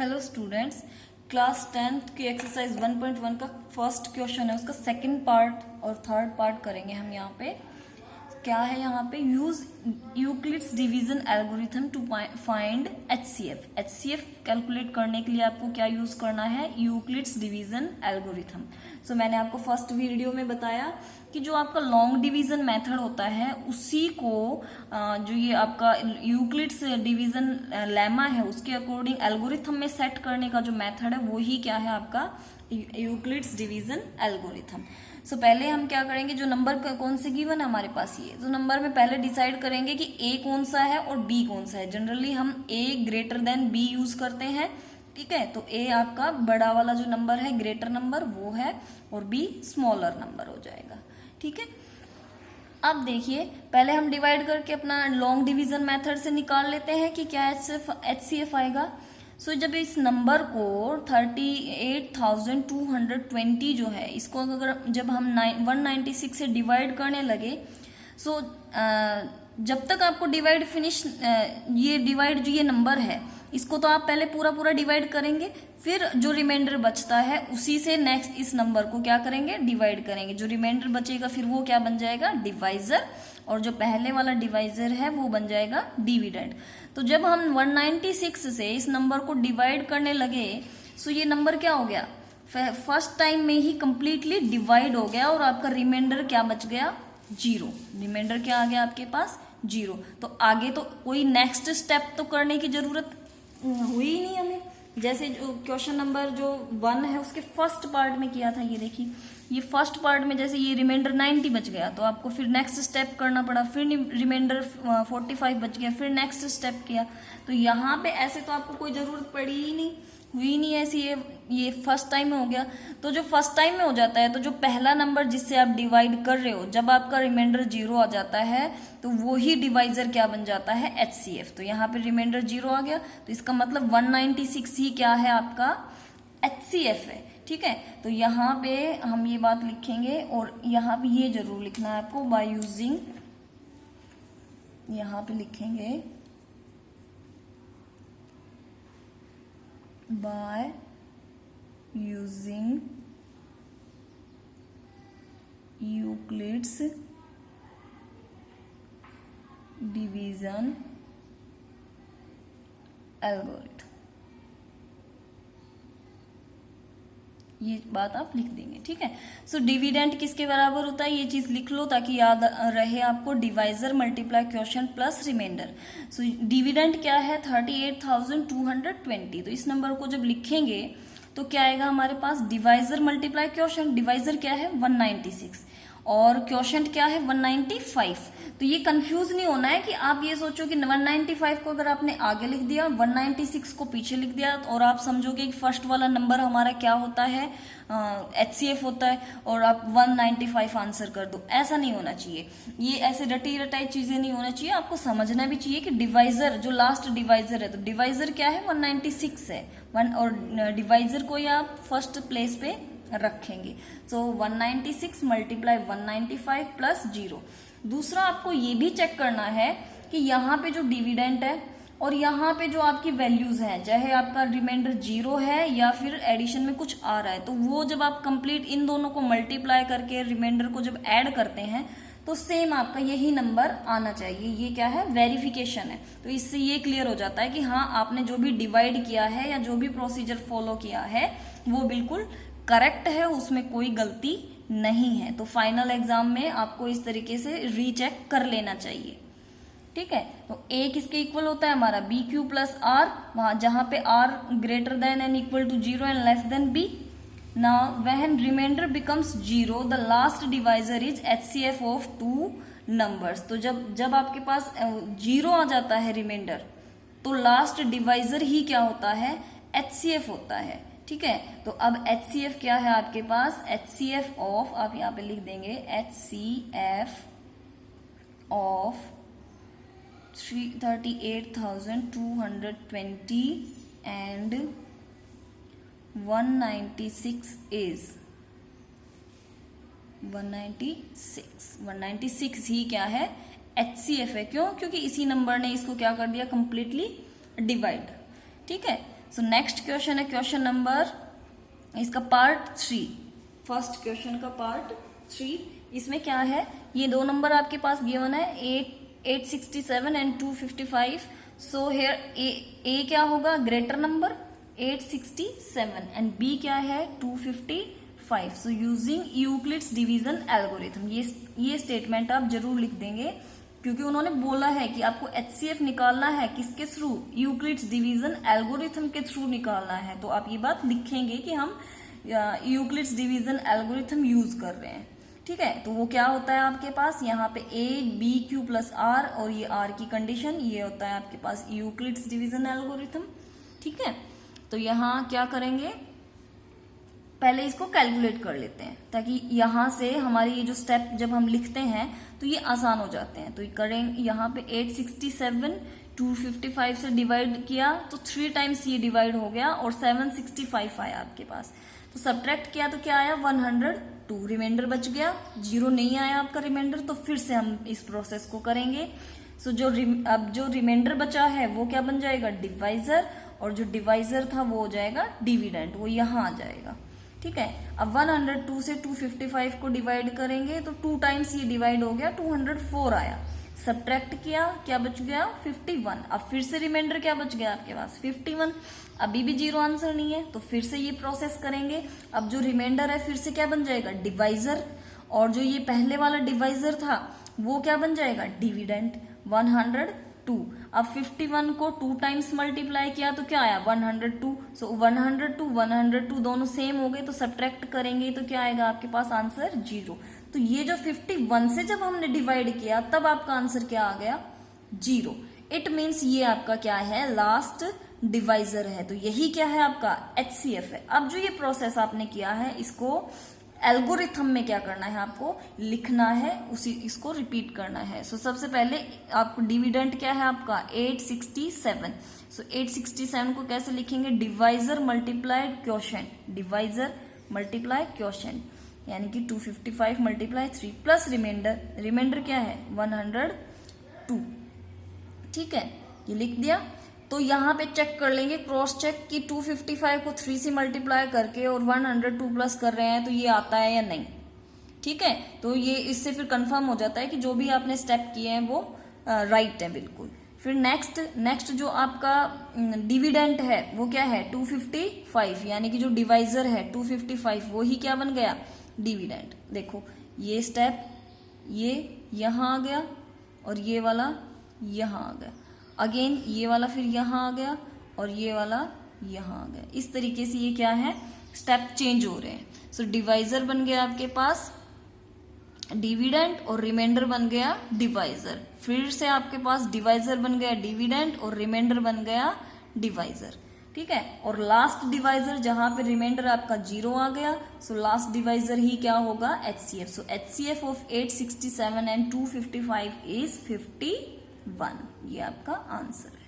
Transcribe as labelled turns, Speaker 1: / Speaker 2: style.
Speaker 1: Hello students, class 10th की exercise 1.1 का first question है। उसका सेकंड पार्ट और थर्ड पार्ट करेंगे हम। यहाँ पे क्या है, यहाँ पे use Euclid's division algorithm to find HCF. HCF calculate करने के लिए आपको क्या यूज करना है, यूक्लिड्स डिवीजन एल्गोरिथम। सो मैंने आपको फर्स्ट वीडियो में बताया कि जो आपका लॉन्ग डिवीजन मेथड होता है उसी को जो ये आपका यूक्लिड्स डिवीजन लेमा है उसके अकॉर्डिंग एल्गोरिथम में सेट करने का जो मेथड है वो ही क्या है, आपका यूक्लिड्स डिवीजन एल्गोरिथम। सो पहले हम क्या करेंगे, जो नंबर कौन से गिवन है हमारे पास, ये जो नंबर में पहले डिसाइड करेंगे कि ए कौन सा है और बी कौन सा है। जनरली हम ए ग्रेटर देन बी यूज करते हैं, ठीक है। तो ए आपका बड़ा वाला जो नंबर है, ग्रेटर नंबर, वो है, और बी स्मॉलर नंबर हो जाएगा, ठीक है। अब देखिए, पहले हम डिवाइड करके अपना लॉन्ग डिवीजन मेथड से निकाल लेते हैं कि क्या एचसीएफ आएगा। सो जब इस नंबर को 38,220 जो है, इसको अगर जब हम 196 से डिवाइड करने लगे, सो जब तक आपको डिवाइड फिनिश ये डिवाइड जो ये नंबर है इसको तो आप पहले पूरा पूरा डिवाइड करेंगे, फिर जो रिमाइंडर बचता है उसी से नेक्स्ट इस नंबर को क्या करेंगे, डिवाइड करेंगे। जो रिमाइंडर बचेगा फिर वो क्या बन जाएगा, डिवाइजर, और जो पहले वाला डिवाइजर है वो बन जाएगा डिविडेंड। तो जब हम 196 से इस नंबर को डिवाइड करने लगे, सो ये नंबर क्या हो गया, फर्स्ट टाइम में ही कंप्लीटली डिवाइड हो गया और आपका रिमाइंडर क्या बच गया, 0। रिमाइंडर क्या आ गया आपके पास, 0। तो आगे तो कोई नेक्स्ट स्टेप तो करने की जरूरत हुई ही नहीं हमें। जैसे जो क्वेश्चन नंबर जो 1 है उसके फर्स्ट पार्ट में किया था, ये देखिए, ये फर्स्ट पार्ट में जैसे ये रिमाइंडर 90 बच गया तो आपको फिर नेक्स्ट स्टेप करना पड़ा, फिर रिमाइंडर 45 बच गया, फिर नेक्स्ट स्टेप किया। तो यहाँ पे ऐसे तो आपको कोई जरूरत पड़ी ही नहीं, हुई नहीं ऐसी, ये फर्स्ट टाइम में हो गया। तो जो फर्स्ट टाइम में हो जाता है, तो जो पहला नंबर जिससे आप डिवाइड कर रहे हो, जब आपका रिमाइंडर 0 आ जाता है तो वो ही डिवाइजर क्या बन जाता है, एचसीएफ। तो यहाँ पे रिमाइंडर 0 आ गया तो इसका मतलब 196 ही क्या है, आपका एचसीएफ है, ठीक है। तो यहाँ पे हम ये बात लिखेंगे, और यहाँ पे ये जरूर लिखना है आपको, बाय यूजिंग, यहाँ पे लिखेंगे by using Euclid's division algorithm। ये बात आप लिख देंगे, ठीक है। सो डिविडेंड किसके बराबर होता है, ये चीज लिख लो ताकि याद रहे आपको, divisor multiply quotient plus remainder. So dividend क्या है, 38,220। तो इस नंबर को जब लिखेंगे तो क्या आएगा हमारे पास, डिवाइजर मल्टीप्लाई क्वोशिएंट। डिवाइजर क्या है, 196, और क्वोशिएंट क्या है, 195। तो ये कंफ्यूज नहीं होना है कि आप ये सोचो कि 195 को अगर आपने आगे लिख दिया, 196 को पीछे लिख दिया, और आप समझोगे कि फर्स्ट वाला नंबर हमारा क्या होता है, एचसीएफ होता है, और आप 195 आंसर कर दो। ऐसा नहीं होना चाहिए, ये ऐसे रटी रटाई चीजें नहीं होना चाहिए। आपको समझना भी चाहिए कि डिवाइजर, जो लास्ट डिवाइजर है, तो डिवाइजर क्या है, 196 है, और डिवाइजर को आप फर्स्ट प्लेस पे रखेंगे। सो 196 मल्टीप्लाई 195 प्लस 0। दूसरा आपको ये भी चेक करना है कि यहाँ पे जो डिविडेंड है और यहाँ पे जो आपकी वैल्यूज हैं, चाहे आपका रिमाइंडर 0 है या फिर एडिशन में कुछ आ रहा है, तो वो जब आप कंप्लीट इन दोनों को मल्टीप्लाई करके रिमाइंडर को जब ऐड करते हैं तो सेम आपका यही नंबर आना चाहिए। ये क्या है, वेरिफिकेशन है। तो इससे ये क्लियर हो जाता है कि हाँ, आपने जो भी डिवाइड किया है या जो भी प्रोसीजर फॉलो किया है वो बिल्कुल करेक्ट है, उसमें कोई गलती नहीं है। तो फाइनल एग्जाम में आपको इस तरीके से रीचेक कर लेना चाहिए, ठीक है। तो ए किसके इक्वल होता है हमारा, बी क्यू प्लस आर, वहां जहां पे r greater than and equal to 0 and less than b. Now when remainder becomes 0 the last divisor is HCF of 2 numbers. तो जब आपके पास 0 आ जाता है रिमाइंडर, तो लास्ट डिवाइजर ही क्या होता है, एचसीएफ होता है, ठीक है। तो अब एचसीएफ क्या है आपके पास, एचसीएफ ऑफ, आप यहाँ पे लिख देंगे एचसीएफ ऑफ 38,220 एंड 196 इज 196 ही क्या है, एचसीएफ है। क्यों? क्योंकि इसी नंबर ने इसको क्या कर दिया, कंप्लीटली डिवाइड। ठीक है, सो नेक्स्ट क्वेश्चन है क्वेश्चन नंबर इसका पार्ट 3, फर्स्ट क्वेश्चन का पार्ट 3। इसमें क्या है, ये दो नंबर आपके पास गिवन है 867 एंड 255। सो हेयर ए क्या होगा, ग्रेटर नंबर 867 एंड बी क्या है 255। So using Euclid's division algorithm, ये स्टेटमेंट आप जरूर लिख देंगे, क्योंकि उन्होंने बोला है कि आपको HCF निकालना है किसके थ्रू, यूक्लिड्स डिवीजन एल्गोरिथम के थ्रू निकालना है। तो आप ये बात लिखेंगे कि हम यूक्लिड्स डिवीजन एल्गोरिथम यूज कर रहे हैं, ठीक है। तो वो क्या होता है आपके पास, यहाँ पे ABQ प्लस R और ये R की कंडीशन, ये होता है आपके पास यूक्लिड्स डिवीजन एल्गोरिथम, ठीक है। तो यहाँ क्या करेंगे, पहले इसको कैलकुलेट कर लेते हैं, ताकि यहाँ से हमारी ये जो स्टेप जब हम लिखते हैं तो ये आसान हो जाते हैं। तो करेंगे यहाँ पे 867 255 से डिवाइड किया तो 3 टाइम्स ये डिवाइड हो गया और 765 आया आपके पास। तो सब्ट्रैक्ट किया तो क्या आया 102, रिमाइंडर बच गया, 0 नहीं आया आपका रिमाइंडर। तो फिर से हम इस प्रोसेस को करेंगे। सो अब जो रिमाइंडर बचा है वो क्या बन जाएगा, डिवाइजर, और जो डिवाइजर था वो हो जाएगा डिविडेंड, वो यहाँ आ जाएगा, ठीक है। अब 102 से 255 को डिवाइड करेंगे तो 2 टाइम्स ये डिवाइड हो गया, 204 आया। सब्ट्रैक्ट किया, क्या बच गया 51। अब फिर से रिमाइंडर क्या बच गया आपके पास 51। अभी भी 0 आंसर नहीं है, तो फिर से ये प्रोसेस करेंगे। अब जो रिमाइंडर है फिर से क्या बन जाएगा, डिवाइजर, और जो ये पहले वाला डिवाइजर था वो क्या बन जाएगा, डिविडेंड 102। अब 51 को 2 टाइम्स मल्टीप्लाई किया तो क्या आया 102। सो 102 दोनों सेम हो गए, तो सब्ट्रैक्ट करेंगे तो क्या आएगा आपके पास आंसर 0। तो ये जो 51 से जब हमने डिवाइड किया तब आपका आंसर क्या आ गया 0। इट मीन्स ये आपका क्या है, लास्ट डिवाइजर है। तो यही क्या है आपका HCF है। अब जो ये प्रोसेस आपने किया है इसको एल्गोरिथम में क्या करना है, आपको लिखना है, इसको रिपीट करना है। सो सबसे पहले आपको डिविडेंड क्या है आपका 867। सो 867 को कैसे लिखेंगे, divisor multiplied quotient, divisor multiply quotient, यानी कि 255 मल्टीप्लाई 3 प्लस रिमाइंडर क्या है 102, ठीक है, ये लिख दिया। तो यहाँ पे चेक कर लेंगे, क्रॉस चेक कि 255 को 3 से मल्टीप्लाई करके और 102 प्लस कर रहे हैं तो ये आता है या नहीं, ठीक है। तो ये इससे फिर कंफर्म हो जाता है कि जो भी आपने स्टेप किए हैं वो राइट है बिल्कुल। फिर नेक्स्ट जो आपका डिविडेंड है वो क्या है 255, यानी कि जो डिवाइजर है 255 वो ही क्या बन गया डिविडेंड। देखो ये स्टेप ये यहाँ आ गया और ये वाला यहाँ आ गया, अगेन ये वाला फिर यहाँ आ गया और ये वाला यहाँ आ गया। इस तरीके से ये क्या है स्टेप चेंज हो रहे हैं। सो डिवाइजर बन गया आपके पास डिविडेंड और रिमाइंडर बन गया डिवाइजर, फिर से आपके पास डिवाइजर बन गया डिविडेंड और रिमाइंडर बन गया डिवाइजर, ठीक है। और लास्ट डिवाइजर जहां पे रिमाइंडर आपका 0 आ गया, सो लास्ट डिवाइजर ही क्या होगा HCF। So HCF of 867 and 255 is 51, ये आपका आंसर है।